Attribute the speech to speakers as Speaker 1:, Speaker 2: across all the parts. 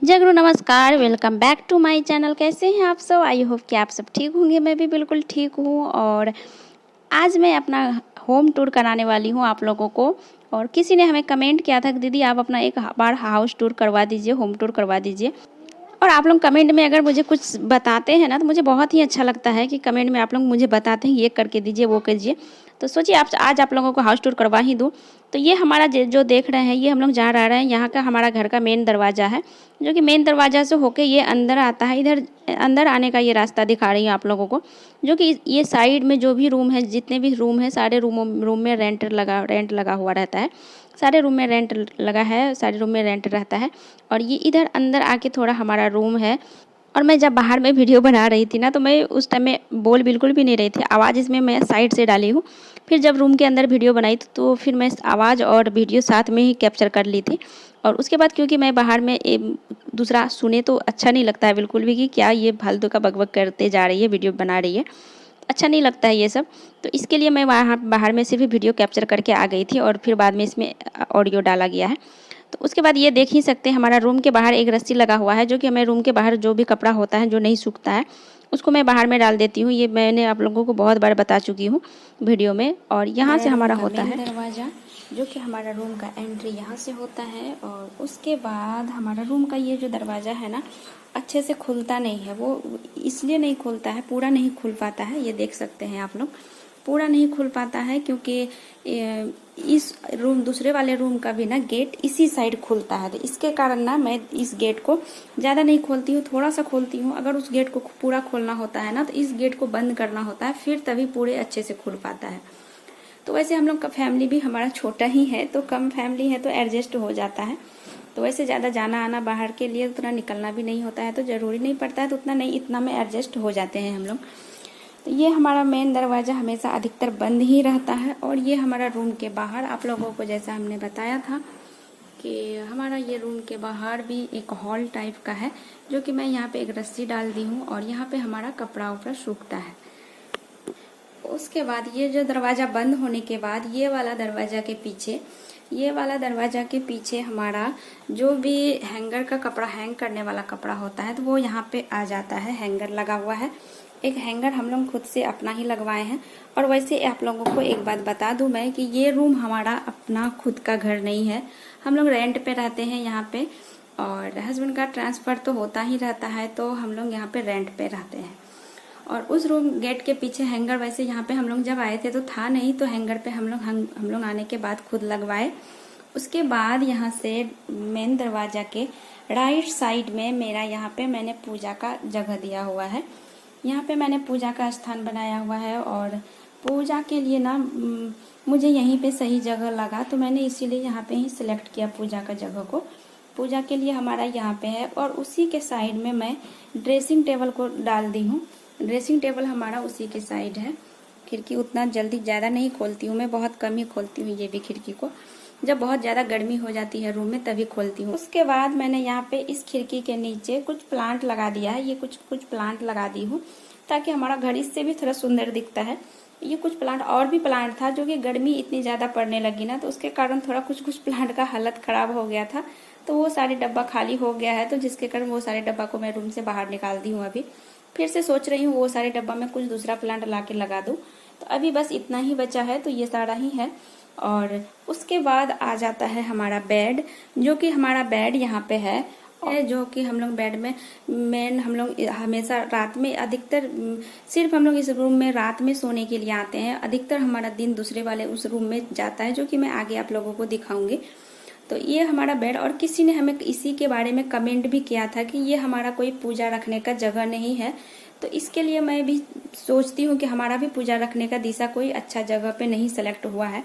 Speaker 1: जय गुरु नमस्कार। Welcome back to my channel. कैसे हैं आप सब? आई होप कि आप सब ठीक होंगे। मैं भी बिल्कुल ठीक हूँ। और आज मैं अपना होम टूर कराने वाली हूँ आप लोगों को। और किसी ने हमें कमेंट किया था कि दीदी आप अपना एक बार हाउस टूर करवा दीजिए, होम टूर करवा दीजिए। और आप लोग कमेंट में अगर मुझे कुछ बताते हैं ना तो मुझे बहुत ही अच्छा लगता है कि कमेंट में आप लोग मुझे बताते हैं ये करके दीजिए, वो कीजिए। तो सोचिए आप आज आप लोगों को हाउस टूर करवा ही दूँ। तो ये हमारा जो देख रहे हैं, ये हम लोग जहाँ रह रहे हैं यहाँ का हमारा घर का मेन दरवाज़ा है, जो कि मेन दरवाज़ा से होके ये अंदर आता है। इधर अंदर आने का ये रास्ता दिखा रही हूँ आप लोगों को, जो कि ये साइड में जो भी रूम है, जितने भी रूम है, सारे रूम में रेंट लगा हुआ रहता है। सारे रूम में रेंट लगा है, सारे रूम में रेंट रहता है। और ये इधर अंदर आके थोड़ा हमारा रूम है। और मैं जब बाहर में वीडियो बना रही थी ना तो मैं उस टाइम में बोल बिल्कुल भी नहीं रही थी, आवाज़ इसमें मैं साइड से डाली हूँ। फिर जब रूम के अंदर वीडियो बनाई तो फिर मैं आवाज़ और वीडियो साथ में ही कैप्चर कर ली थी। और उसके बाद क्योंकि मैं बाहर में दूसरा सुने तो अच्छा नहीं लगता है बिल्कुल भी कि क्या ये फालतू का बकबक करते जा रही है, वीडियो बना रही है, अच्छा नहीं लगता है ये सब। तो इसके लिए मैं वहाँ बाहर में सिर्फ वीडियो कैप्चर करके आ गई थी और फिर बाद में इसमें ऑडियो डाला गया है। तो उसके बाद ये देख ही सकते हैं हमारा रूम के बाहर एक रस्सी लगा हुआ है, जो कि हमें रूम के बाहर जो भी कपड़ा होता है जो नहीं सूखता है उसको मैं बाहर में डाल देती हूँ। ये मैंने आप लोगों को बहुत बार बता चुकी हूँ वीडियो में। और यहाँ से हमारा होता है दरवाज़ा, जो कि हमारा रूम का एंट्री यहाँ से होता है। और उसके बाद हमारा रूम का ये जो दरवाज़ा है ना, अच्छे से खुलता नहीं है। वो इसलिए नहीं खुलता है, पूरा नहीं खुल पाता है। ये देख सकते हैं आप लोग, पूरा नहीं खुल पाता है क्योंकि इस रूम दूसरे वाले रूम का भी ना गेट इसी साइड खुलता है। तो इसके कारण ना मैं इस गेट को ज़्यादा नहीं खोलती हूँ, थोड़ा सा खोलती हूँ। अगर उस गेट को पूरा खोलना होता है ना तो इस गेट को बंद करना होता है, फिर तभी पूरे अच्छे से खुल पाता है। तो वैसे हम लोग का फैमिली भी हमारा छोटा ही है, तो कम फैमिली है तो एडजस्ट हो जाता है। तो वैसे ज़्यादा जाना आना बाहर के लिए उतना निकलना भी नहीं होता है, तो ज़रूरी नहीं पड़ता है, तो उतना नहीं, इतना में एडजस्ट हो जाते हैं हम लोग। तो ये हमारा मेन दरवाज़ा हमेशा अधिकतर बंद ही रहता है। और ये हमारा रूम के बाहर आप लोगों को जैसा हमने बताया था कि हमारा ये रूम के बाहर भी एक हॉल टाइप का है, जो कि मैं यहाँ पे एक रस्सी डाल दी हूँ और यहाँ पे हमारा कपड़ा उपड़ा सूखता है। उसके बाद ये जो दरवाज़ा बंद होने के बाद ये वाला दरवाज़ा के पीछे हमारा जो भी हैंगर का कपड़ा, हैंग करने वाला कपड़ा होता है, तो वो यहाँ पे आ जाता है। हैंगर लगा हुआ है, एक हैंगर हम लोग खुद से अपना ही लगवाए हैं। और वैसे आप लोगों को एक बात बता दूं मैं कि ये रूम हमारा अपना खुद का घर नहीं है, हम लोग रेंट पे रहते हैं यहाँ पे। और हस्बैंड का ट्रांसफ़र तो होता ही रहता है, तो हम लोग यहाँ पे रेंट पे रहते हैं। और उस रूम गेट के पीछे हैंगर, वैसे यहाँ पे हम लोग जब आए थे तो था नहीं, तो हैंगर पे हम लोग आने के बाद खुद लगवाए। उसके बाद यहाँ से मेन दरवाजा के राइट साइड में मेरा यहाँ पे मैंने पूजा का जगह दिया हुआ है। यहाँ पे मैंने पूजा का स्थान बनाया हुआ है। और पूजा के लिए ना मुझे यहीं पे सही जगह लगा, तो मैंने इसीलिए यहाँ पे ही सिलेक्ट किया पूजा का जगह को। पूजा के लिए हमारा यहाँ पे है। और उसी के साइड में मैं ड्रेसिंग टेबल को डाल दी हूँ। ड्रेसिंग टेबल हमारा उसी के साइड है। खिड़की उतना जल्दी ज़्यादा नहीं खोलती हूँ मैं, बहुत कम ही खोलती हूँ ये भी खिड़की को। जब बहुत ज़्यादा गर्मी हो जाती है रूम में तभी खोलती हूँ। उसके बाद मैंने यहाँ पे इस खिड़की के नीचे कुछ प्लांट लगा दिया है। ये कुछ प्लांट लगा दी हूँ ताकि हमारा घर इससे भी थोड़ा सुंदर दिखता है। ये कुछ प्लांट और भी प्लांट था, जो कि गर्मी इतनी ज़्यादा पड़ने लगी ना, तो उसके कारण थोड़ा कुछ प्लांट का हालत ख़राब हो गया था, तो वो सारे डब्बा खाली हो गया है। तो जिसके कारण वो सारे डब्बा को मैं रूम से बाहर निकाल दी हूँ। अभी फिर से सोच रही हूँ वो सारे डब्बा में कुछ दूसरा प्लांट ला के लगा दूँ। तो अभी बस इतना ही बचा है, तो ये सारा ही है। और उसके बाद आ जाता है हमारा बेड, जो कि हमारा बेड यहाँ पे है। जो कि हम लोग बेड में हम लोग हमेशा रात में, अधिकतर सिर्फ हम लोग इस रूम में रात में सोने के लिए आते हैं। अधिकतर हमारा दिन दूसरे वाले उस रूम में जाता है, जो कि मैं आगे आप लोगों को दिखाऊंगी। तो ये हमारा बेड। और किसी ने हमें इसी के बारे में कमेंट भी किया था कि ये हमारा कोई पूजा रखने का जगह नहीं है। तो इसके लिए मैं भी सोचती हूँ कि हमारा भी पूजा रखने का दिशा कोई अच्छा जगह पे नहीं सेलेक्ट हुआ है,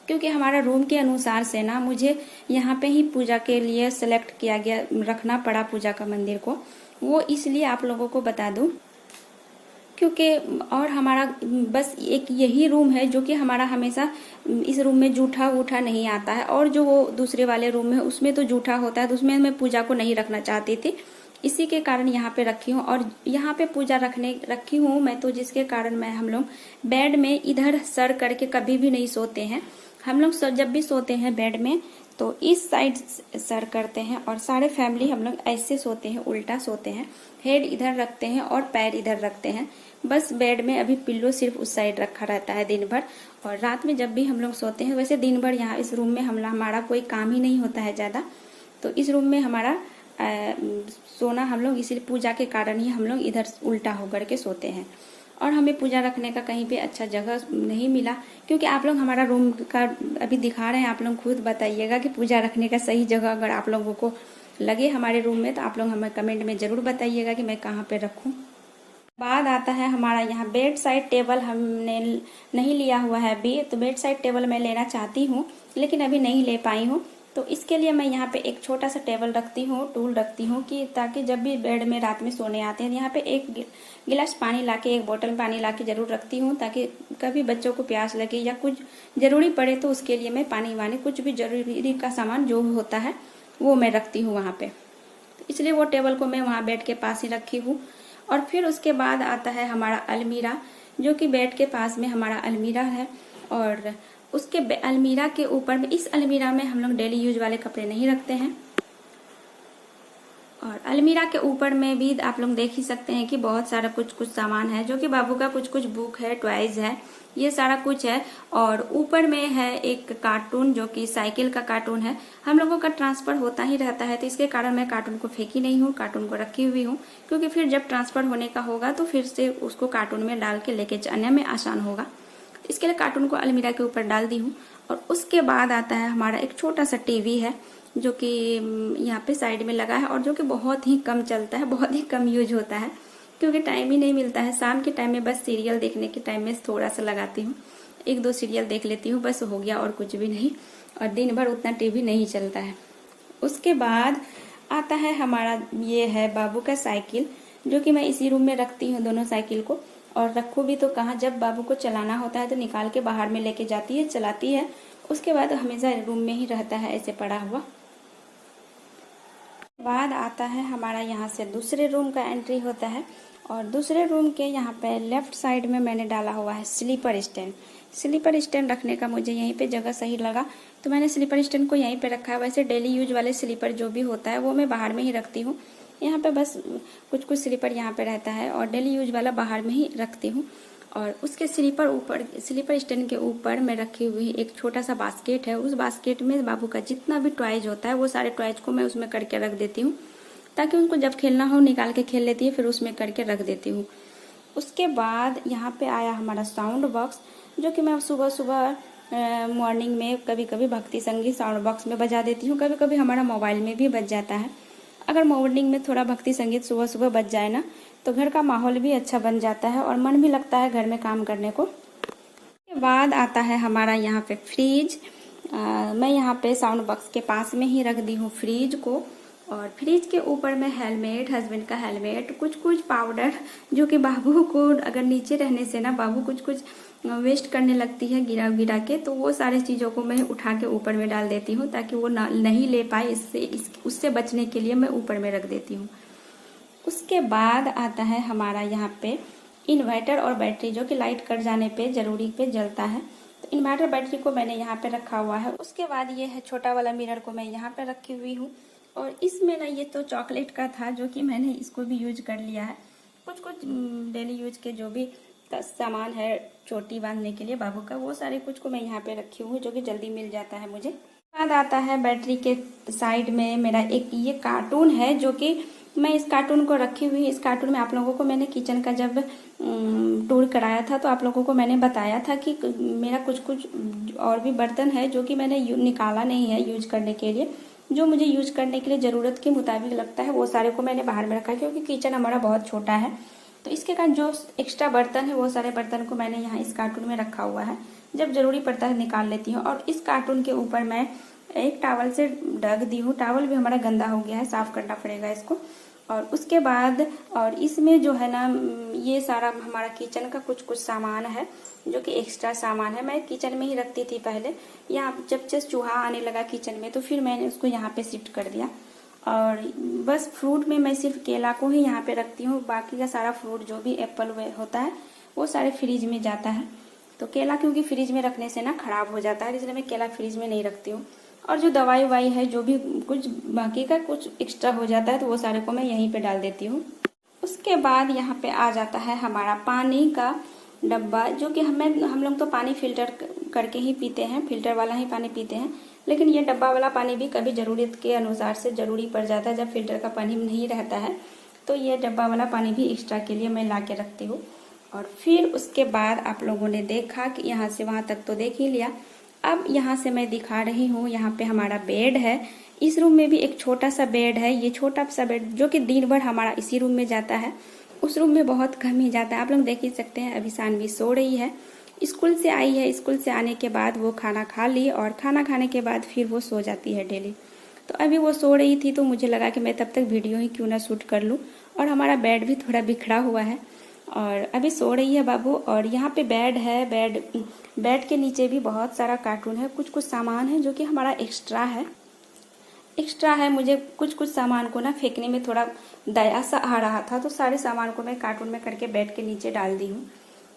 Speaker 1: क्योंकि हमारा रूम के अनुसार से ना मुझे यहाँ पे ही पूजा के लिए सेलेक्ट किया गया, रखना पड़ा पूजा का मंदिर को। वो इसलिए आप लोगों को बता दूं क्योंकि और हमारा बस एक यही रूम है जो कि हमारा हमेशा इस रूम में जूठा वूठा नहीं आता है। और जो वो दूसरे वाले रूम है उसमें तो जूठा होता है, तो उसमें मैं पूजा को नहीं रखना चाहती थी, इसी के कारण यहाँ पे रखी हूँ। और यहाँ पे पूजा रखी हूँ मैं, तो जिसके कारण मैं हम लोग बेड में इधर सर करके कभी भी नहीं सोते हैं। हम लोग जब भी सोते हैं बेड में तो इस साइड सर करते हैं और सारे फैमिली हम लोग ऐसे सोते हैं, उल्टा सोते हैं। हेड इधर रखते हैं और पैर इधर रखते हैं। बस बेड में अभी पिल्लो सिर्फ उस साइड रखा रहता है दिन भर। और रात में जब भी हम लोग सोते हैं, वैसे दिन भर यहाँ इस रूम में हमारा कोई काम ही नहीं होता है ज़्यादा, तो इस रूम में हमारा सोना हम लोग इसीलिए पूजा के कारण ही हम लोग इधर उल्टा होकर के सोते हैं। और हमें पूजा रखने का कहीं पे अच्छा जगह नहीं मिला, क्योंकि आप लोग हमारा रूम का अभी दिखा रहे हैं, आप लोग खुद बताइएगा कि पूजा रखने का सही जगह अगर आप लोगों को लगे हमारे रूम में, तो आप लोग हमें कमेंट में ज़रूर बताइएगा कि मैं कहाँ पे रखूँ। बाद आता है हमारा यहाँ बेड साइड टेबल हमने नहीं लिया हुआ है अभी, तो बेड साइड टेबल मैं लेना चाहती हूँ लेकिन अभी नहीं ले पाई हूँ। तो इसके लिए मैं यहाँ पे एक छोटा सा टेबल रखती हूँ, टूल रखती हूँ कि ताकि जब भी बेड में रात में सोने आते हैं, यहाँ पे एक गिलास पानी लाके, एक बोतल पानी लाके जरूर रखती हूँ, ताकि कभी बच्चों को प्यास लगे या कुछ जरूरी पड़े तो उसके लिए मैं पानी वानी कुछ भी जरूरी का सामान जो होता है वो मैं रखती हूँ वहाँ पे। इसलिए वो टेबल को मैं वहाँ बेड के पास ही रखी हूँ। और फिर उसके बाद आता है हमारा अलमीरा, जो कि बेड के पास में हमारा अलमीरा है। और उसके अलमीरा के ऊपर में, इस अलमीरा में हम लोग डेली यूज वाले कपड़े नहीं रखते हैं। और अलमीरा के ऊपर में भी आप लोग देख ही सकते हैं कि बहुत सारा कुछ कुछ सामान है, जो कि बाबू का कुछ कुछ बुक है, टॉयज है, ये सारा कुछ है। और ऊपर में है एक कार्टून, जो कि साइकिल का कार्टून है। हम लोगों का ट्रांसफर होता ही रहता है, तो इसके कारण मैं कार्टून को फेंकी नहीं हूँ, कार्टून को रखी हुई हूँ, क्योंकि फिर जब ट्रांसफर होने का होगा तो फिर से उसको कार्टून में डाल के लेके जाने में आसान होगा। इसके लिए कार्टून को अलमीरा के ऊपर डाल दी हूँ। और उसके बाद आता है हमारा एक छोटा सा टीवी है, जो कि यहाँ पे साइड में लगा है और जो कि बहुत ही कम चलता है, बहुत ही कम यूज होता है, क्योंकि टाइम ही नहीं मिलता है। शाम के टाइम में बस सीरियल देखने के टाइम में थोड़ा सा लगाती हूँ, एक दो सीरियल देख लेती हूँ, बस हो गया, और कुछ भी नहीं। और दिन भर उतना टीवी नहीं चलता है। उसके बाद आता है हमारा, ये है बाबू का साइकिल, जो कि मैं इसी रूम में रखती हूँ दोनों साइकिल को। और रखूँ भी तो कहाँ, जब बाबू को चलाना होता है तो निकाल के बाहर में लेके जाती है, चलाती है, उसके बाद हमेशा रूम में ही रहता है ऐसे पड़ा हुआ। बाद आता है हमारा, यहाँ से दूसरे रूम का एंट्री होता है। और दूसरे रूम के यहाँ पे लेफ्ट साइड में मैंने डाला हुआ है स्लीपर स्टैंड। स्लीपर स्टैंड रखने का मुझे यहीं पे जगह सही लगा, तो मैंने स्लीपर स्टैंड को यहीं पे रखा है। वैसे डेली यूज वाले स्लीपर जो भी होता है वो मैं बाहर में ही रखती हूँ, यहाँ पे बस कुछ कुछ स्लीपर यहाँ पे रहता है, और डेली यूज वाला बाहर में ही रखती हूँ। और उसके स्लीपर स्टैंड के ऊपर मैं रखी हुई एक छोटा सा बास्केट है। उस बास्केट में बाबू का जितना भी टॉयज होता है वो सारे टॉयज को मैं उसमें करके रख देती हूँ, ताकि उनको जब खेलना हो निकाल के खेल लेती है, फिर उसमें करके रख देती हूँ। उसके बाद यहाँ पे आया हमारा साउंड बॉक्स, जो कि मैं सुबह सुबह मॉर्निंग में कभी कभी भक्ति संगीत साउंड बॉक्स में बजा देती हूँ, कभी कभी हमारा मोबाइल में भी बज जाता है। अगर मॉर्निंग में थोड़ा भक्ति संगीत सुबह सुबह बज जाए ना, तो घर का माहौल भी अच्छा बन जाता है और मन भी लगता है घर में काम करने को। उसके बाद आता है हमारा यहाँ पे फ्रिज। मैं यहाँ पे साउंड बॉक्स के पास में ही रख दी हूँ फ्रिज को। और फ्रिज के ऊपर में हेलमेट, हस्बैंड का हेलमेट, कुछ कुछ पाउडर, जो कि बाबू को अगर नीचे रहने से ना बाबू कुछ कुछ वेस्ट करने लगती है गिरा गिरा के, तो वो सारे चीज़ों को मैं उठा के ऊपर में डाल देती हूँ, ताकि वो नहीं ले पाए, उससे बचने के लिए मैं ऊपर में रख देती हूँ। उसके बाद आता है हमारा यहाँ पे इन्वर्टर और बैटरी, जो कि लाइट कट जाने पे जरूरी पे जलता है, तो इन्वर्टर बैटरी को मैंने यहाँ पे रखा हुआ है। उसके बाद ये है छोटा वाला मिरर को मैं यहाँ पे रखी हुई हूँ। और इसमें ना, ये तो चॉकलेट का था, जो कि मैंने इसको भी यूज कर लिया है। कुछ कुछ डेली यूज के जो भी सामान है चोटी बांधने के लिए बाबू का, वो सारे कुछ को मैं यहाँ पे रखी हुई हूँ, जो कि जल्दी मिल जाता है मुझे। बाद आता है बैटरी के साइड में मेरा एक ये कार्टून है, जो कि मैं इस कार्टून को रखी हुई। इस कार्टून में आप लोगों को मैंने किचन का जब टूर कराया था, तो आप लोगों को मैंने बताया था कि मेरा कुछ कुछ और भी बर्तन है जो कि मैंने निकाला नहीं है यूज करने के लिए, जो मुझे यूज करने के लिए ज़रूरत के मुताबिक लगता है, वो सारे को मैंने बाहर में रखा है, क्योंकि किचन हमारा बहुत छोटा है। तो इसके कारण जो एक्स्ट्रा बर्तन है वो सारे बर्तन को मैंने यहाँ इस कार्टून में रखा हुआ है, जब जरूरी पड़ता है निकाल लेती हूँ। और इस कार्टून के ऊपर मैं एक टॉवल से ढक दी हूँ, टॉवल भी हमारा गंदा हो गया है, साफ करना पड़ेगा इसको। और उसके बाद और इसमें जो है ना, ये सारा हमारा किचन का कुछ कुछ सामान है, जो कि एक्स्ट्रा सामान है। मैं किचन में ही रखती थी पहले, यहाँ जब चूहा आने लगा किचन में, तो फिर मैंने उसको यहाँ पे शिफ्ट कर दिया। और बस फ्रूट में मैं सिर्फ केला को ही यहाँ पे रखती हूँ, बाकी का सारा फ्रूट जो भी एप्पल होता है वो सारे फ्रिज में जाता है। तो केला क्योंकि फ्रिज में रखने से ना खराब हो जाता है, इसलिए मैं केला फ्रिज में नहीं रखती हूँ। और जो दवाई वाई है, जो भी कुछ बाकी का कुछ एक्स्ट्रा हो जाता है तो वो सारे को मैं यहीं पे डाल देती हूँ। उसके बाद यहाँ पे आ जाता है हमारा पानी का डब्बा, जो कि हम लोग तो पानी फिल्टर करके ही पीते हैं, फिल्टर वाला ही पानी पीते हैं। लेकिन ये डब्बा वाला पानी भी कभी ज़रूरत के अनुसार से ज़रूरी पड़ जाता है, जब फिल्टर का पानी नहीं रहता है तो ये डब्बा वाला पानी भी एक्स्ट्रा के लिए मैं ला के रखती हूँ। और फिर उसके बाद आप लोगों ने देखा कि यहाँ से वहाँ तक तो देख ही लिया। अब यहाँ से मैं दिखा रही हूँ, यहाँ पे हमारा बेड है। इस रूम में भी एक छोटा सा बेड है। ये छोटा सा बेड जो कि दिन भर हमारा इसी रूम में जाता है, उस रूम में बहुत कम ही जाता है। आप लोग देख ही सकते हैं, अभी सानवी सो रही है, स्कूल से आई है। स्कूल से आने के बाद वो खाना खा ली और खाना खाने के बाद फिर वो सो जाती है डेली। तो अभी वो सो रही थी तो मुझे लगा कि मैं तब तक वीडियो ही क्यों ना शूट कर लूँ। और हमारा बेड भी थोड़ा बिखरा हुआ है और अभी सो रही है बाबू। और यहाँ पे बेड है, बेड के नीचे भी बहुत सारा कार्टून है, कुछ कुछ सामान है जो कि हमारा एक्स्ट्रा है। मुझे कुछ कुछ सामान को ना फेंकने में थोड़ा दया सा आ रहा था, तो सारे सामान को मैं कार्टून में करके बेड के नीचे डाल दी हूँ।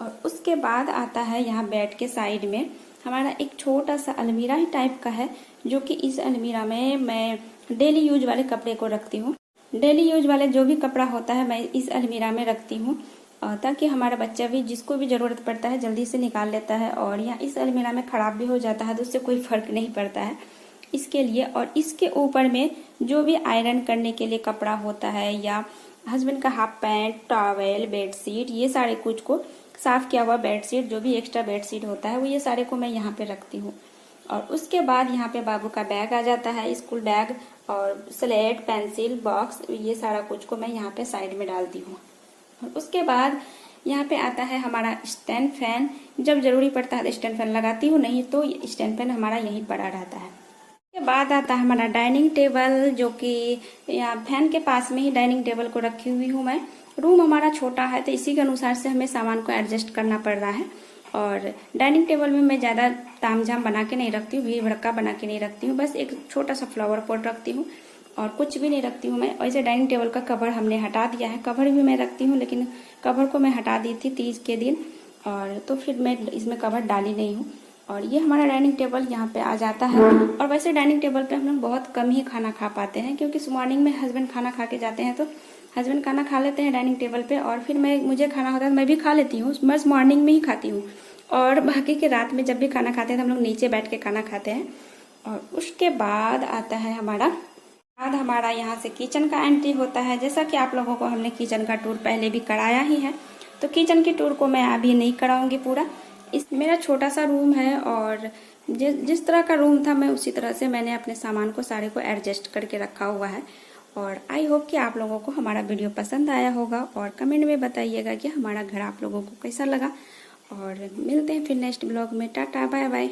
Speaker 1: और उसके बाद आता है यहाँ बेड के साइड में हमारा एक छोटा सा अलमीरा ही टाइप का है, जो कि इस अलमीरा में मैं डेली यूज वाले कपड़े को रखती हूँ। डेली यूज वाले जो भी कपड़ा होता है मैं इस अलमीरा में रखती हूँ, ताकि हमारा बच्चा भी जिसको भी ज़रूरत पड़ता है जल्दी से निकाल लेता है। और यहाँ इस अलमीरा में ख़राब भी हो जाता है तो उससे कोई फ़र्क नहीं पड़ता है इसके लिए। और इसके ऊपर में जो भी आयरन करने के लिए कपड़ा होता है, या हस्बैंड का हाफ पैंट, टॉवेल, बेडशीट, ये सारे कुछ को साफ़ किया हुआ बेडशीट, जो भी एक्स्ट्रा बेडशीट होता है वो ये सारे को मैं यहाँ पे रखती हूँ। और उसके बाद यहाँ पे बाबू का बैग आ जाता है, स्कूल बैग और स्लेट, पेंसिल बॉक्स, ये सारा कुछ को मैं यहाँ पे साइड में डालती हूँ। और उसके बाद यहाँ पे आता है हमारा स्टैंड फैन। जब जरूरी पड़ता है तो स्टैंड फैन लगाती हूँ, नहीं तो स्टैंड फैन हमारा यहीं पड़ा रहता है। उसके बाद आता है हमारा डाइनिंग टेबल, जो कि यहाँ फैन के पास में ही डाइनिंग टेबल को रखी हुई हूँ मैं। रूम हमारा छोटा है तो इसी के अनुसार से हमें सामान को एडजस्ट करना पड़ रहा है। और डाइनिंग टेबल में मैं ज़्यादा तामझाम बना के नहीं रखती हूँ, भीड़ भड़का बना के नहीं रखती हूँ, बस एक छोटा सा फ्लावर पॉट रखती हूँ और कुछ भी नहीं रखती हूँ मैं। वैसे डाइनिंग टेबल का कवर हमने हटा दिया है, कवर भी मैं रखती हूँ लेकिन कवर को मैं हटा दी थी 30 के दिन, और तो फिर मैं इसमें कवर डाली नहीं हूँ। और ये हमारा डाइनिंग टेबल यहाँ पे आ जाता है। और वैसे डाइनिंग टेबल पे हम लोग बहुत कम ही खाना खा पाते हैं, क्योंकि मॉर्निंग में हस्बैंड खाना खा के जाते हैं तो हस्बैंड खाना खा लेते हैं डाइनिंग टेबल पे, और फिर मुझे खाना होता है तो मैं भी खा लेती हूँ, बस मॉर्निंग में ही खाती हूँ। और बाकी के रात में जब भी खाना खाते हैं तो हम लोग नीचे बैठ के खाना खाते हैं। और उसके बाद आता है हमारा यहाँ से किचन का एंट्री होता है। जैसा कि आप लोगों को हमने किचन का टूर पहले भी कराया ही है, तो किचन की टूर को मैं अभी नहीं कराऊंगी पूरा। मेरा छोटा सा रूम है और जिस तरह का रूम था मैं उसी तरह से मैंने अपने सामान को सारे को एडजस्ट करके रखा हुआ है। और आई होप कि आप लोगों को हमारा वीडियो पसंद आया होगा, और कमेंट में बताइएगा कि हमारा घर आप लोगों को कैसा लगा। और मिलते हैं फिर नेक्स्ट ब्लॉग में। Tata bye bye.